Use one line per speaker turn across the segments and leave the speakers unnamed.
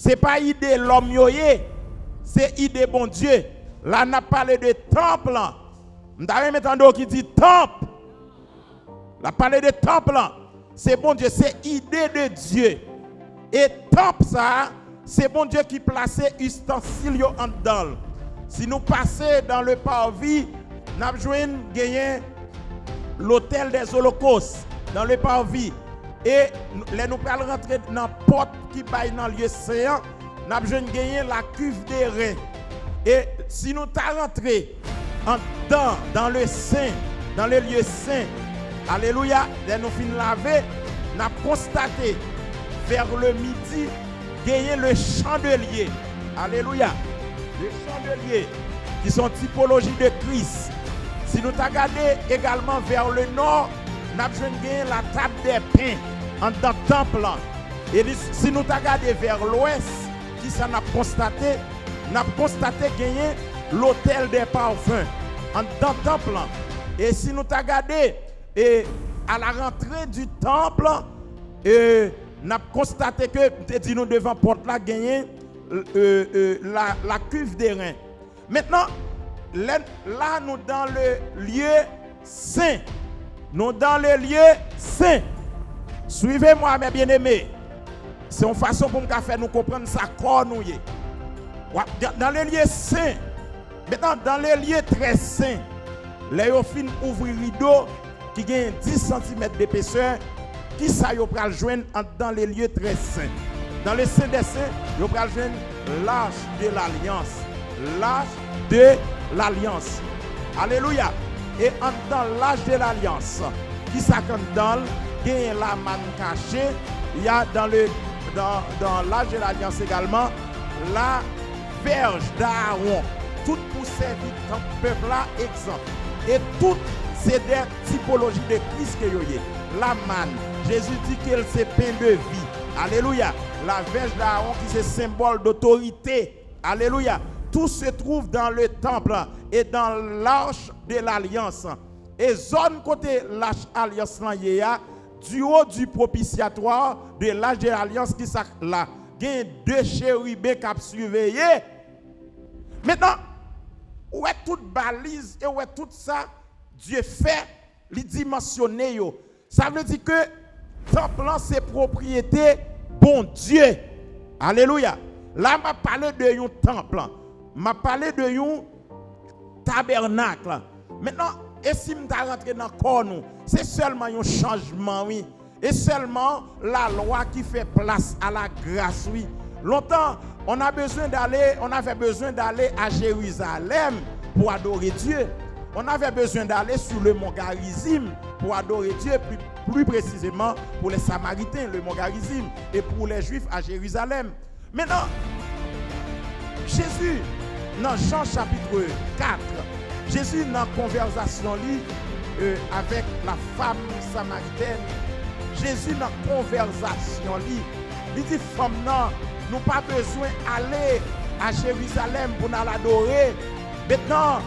C'est pas idée l'homme yoye, c'est idée bon Dieu. Là, on a parlé de temple. On a même entendu qui dit temple. On a parlé de temple. C'est bon Dieu, c'est idée de Dieu. Et temple, ça, c'est bon Dieu qui plaçait ustensiles en dedans. Si nous passons dans le parvis, nous avons gagné l'hôtel des holocaustes dans le parvis. Et nous allons rentrer dans la porte qui baille dans le lieu saint. Nous avons gagné la cuve des reins. Et si nous allons rentrer dans le saint, dans le lieu saint, alléluia, dès nous finissons laver, nous avons constaté vers le midi, gagner le chandelier. Alléluia. Les chandeliers qui sont typologie de Christ. Si nous regardons également vers le nord, nous avons gagné la table des pains en dans le temple. Et si nous regardons vers l'ouest, qui ça n'a constaté, nous avons constaté gagner l'hôtel des parfums en dans le temple. Et si nous regardons à la rentrée du temple, nous avons constaté que nous devant porte là gagner la cuve des reins. Maintenant, là nous dans le lieu saint. Nous dans le lieu saint. Suivez-moi mes bien-aimés. C'est une façon pour nous faire nous comprendre ça corps nous. Dans le lieu saint. Maintenant dans le lieu très saint, les fin ouvrir rideau qui gagne 10 cm d'épaisseur. Qui ça yo pral joindre dans les lieux très saints. Dans les saints des saints, yo pral joindre l'arche de l'alliance. L'arche de l'alliance. Alléluia. Et dans l'arche de l'alliance, qui ça dans gagne la manne cachée, il y a dans l'arche de l'alliance également la verge d'Aaron. Tout pour servir dans le peuple là exemple. Et tout c'est des typologies de Christ que yo y. La manne. Jésus dit qu'elle c'est pain de vie. Alléluia. La verge d'Aaron qui c'est symbole d'autorité. Alléluia. Tout se trouve dans le temple et dans l'arche de l'alliance. Et zone côté l'arche alliance là, du haut du propitiatoire de l'arche de l'alliance qui ça là. Il y a deux chérubins qui surveillé. Maintenant, où est toute balise et où est tout ça, Dieu fait, les dimensionner. Ça veut dire que temple c'est propriété bon Dieu. Alléluia. Là m'a parlé de un temple. M'a parlé de un tabernacle. Maintenant, et si m'ta rentré dans corps nous, c'est seulement un changement oui. Et seulement la loi qui fait place à la grâce oui. Longtemps, on avait besoin d'aller à Jérusalem pour adorer Dieu. On avait besoin d'aller sur le mont Garizim pour adorer Dieu, plus précisément pour les Samaritains, le mont Garizim, et pour les Juifs à Jérusalem. Maintenant, Jésus, dans Jean chapitre 4, Jésus, dans la conversation avec la femme samaritaine, Jésus, dans la conversation, il dit, femme, non, nous n'avons pas besoin d'aller à Jérusalem pour nous adorer. Maintenant,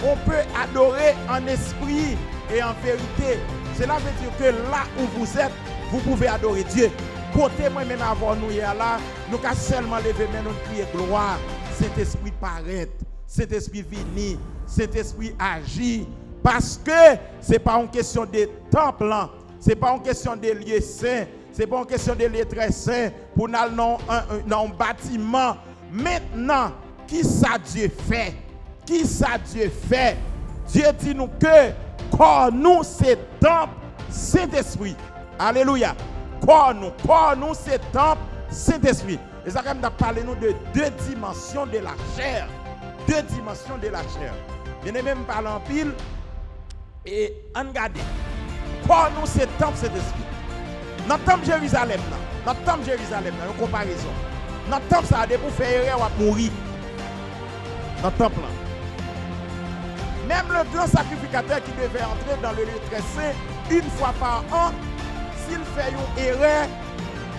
on peut adorer en esprit et en vérité. Cela veut dire que là où vous êtes, vous pouvez adorer Dieu. Côté moi-même avant nous là, nous pouvons seulement lever mais nous crier gloire. Cet-esprit paraît, cet esprit vini, cet esprit agit. Parce que ce n'est pas une question de temple, ce n'est pas une question de lieu saint, ce n'est pas une question de lieu très saint pour nous dans un bâtiment. Maintenant, qui ça Dieu fait? Qui ça Dieu fait? Dieu dit nous que corps nous c'est temple Saint-Esprit. Alléluia. Corps nous c'est temple Saint-Esprit. Et ça quand même parlé nous de deux dimensions de la chair. Deux dimensions de la chair. Bien aimé me parle en pile et en garder. Corps nous c'est temple Saint-Esprit. Dans le temple Jérusalem là, dans le temple Jérusalem là, une comparaison. Dans le temple ça a des pour faire erreur ou mourir. Dans le temple là. Même le grand sacrificateur qui devait entrer dans le lieu très saint une fois par an, s'il fait une erreur,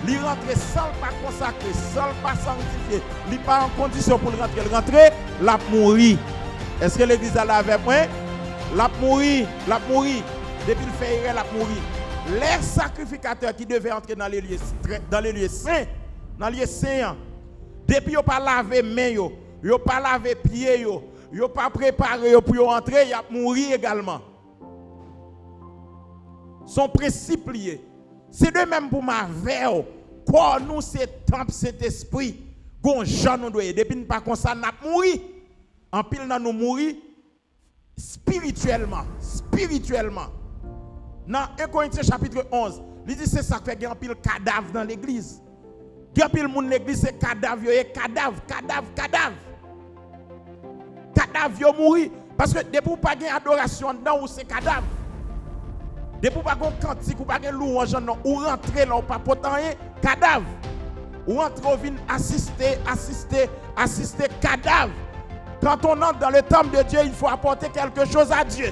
il rentre sans pas consacrer, sans pas sanctifier, il n'est pas en condition pour rentrer, la mourir. Est-ce que l'église a avec moi? La mourir. Depuis qu'il fait erreur, la mourir. Les sacrificateurs qui devaient entrer dans les lieux saints, Depuis yo pas laver main yo pas laver pied yo pas préparé pour yo entrer, y a mourir également. Son principe lié. C'est de même pour ma veille. Quoi nous c'est temple Saint-Esprit. Gon Jean nous doit depuis pas comme ça n'a mouri. En pile dans nous mourir spirituellement. Dans 1 Corinthiens chapitre 11, il dit c'est ça qui fait un pile cadavre dans l'église. Un pile monde l'église c'est cadavre, cadavre yo mouri parce que depuis pas gain adoration dedans ou c'est cadavre. Depuis pas gain cantique ou pas gain louange non ou rentrer là ou pas potent rien cadavre. Ou rentrer ou vinn assister cadavre. Quand on entre dans le temple de Dieu, il faut apporter quelque chose à Dieu.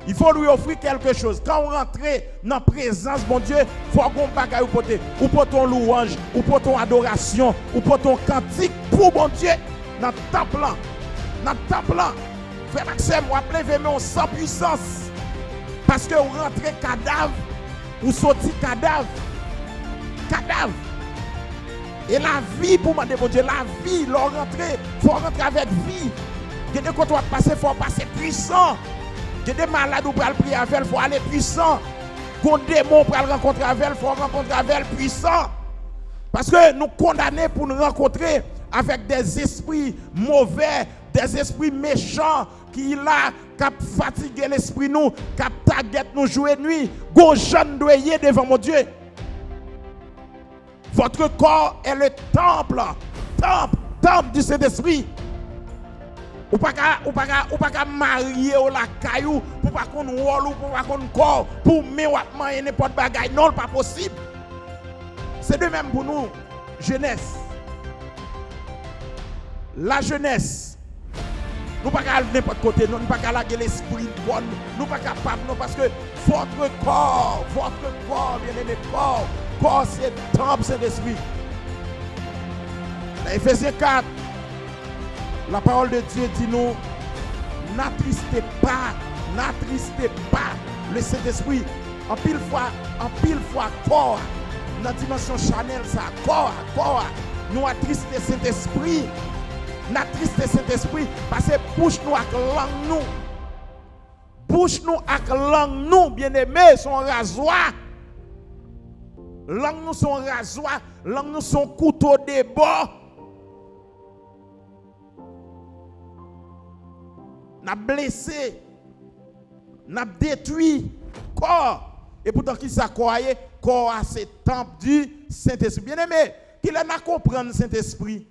Il faut lui offrir quelque chose. Quand on rentre dans la présence de mon Dieu, il faut qu'on bagaille ou pour ton louange, ou pour ton adoration, ou pour ton cantique pour mon Dieu dans le temple là. Dans le temple là. Frère Maxime, vous appelez sans puissance. Parce que vous rentrez cadavre, vous sortez cadavre. Et la vie pour mon Dieu, la vie, il faut rentrer avec vie. Il y a des côtés où passer, il faut passer puissant. Il y a des malades où pour aller prier avec, il faut aller puissant. Il y a des démons pour aller rencontrer avec, il faut rencontrer avec puissant. Parce que nous condamnons pour nous rencontrer avec des esprits mauvais, des esprits méchants qui là, qui fatiguent l'esprit nous, qui taguettent nous jouer nuit. Go jeune doyer devant mon Dieu. Votre corps est le temple du Saint-Esprit. Ou pas marier ou la caillou, pour pas qu'on wall ou pour pas qu'on corps, pour me n'importe bagaille. Non, pas possible. C'est de même pour nous, jeunesse. La jeunesse. Nous pas aller n'importe côté, nous pas aller l'esprit bon, nous pas capable non parce que votre corps, bien aimé corps c'est le temple Saint-Esprit. Dans Ephésiens 4, la parole de Dieu dit nous n'attristez pas le Saint-Esprit. En pile fois corps dans la dimension charnelle ça corps nous attrister Saint-Esprit. N'attrister Saint-Esprit parce que bouche nous avec langue nous bien-aimés son rasoir. Langue nous son rasoir, langue nous son couteau de bord. N'a blessé, n'a détruit corps. Et pourtant qui ça croyait corps à ce temple du Saint-Esprit. Bien-aimé, qu'il a comprendre Saint-Esprit.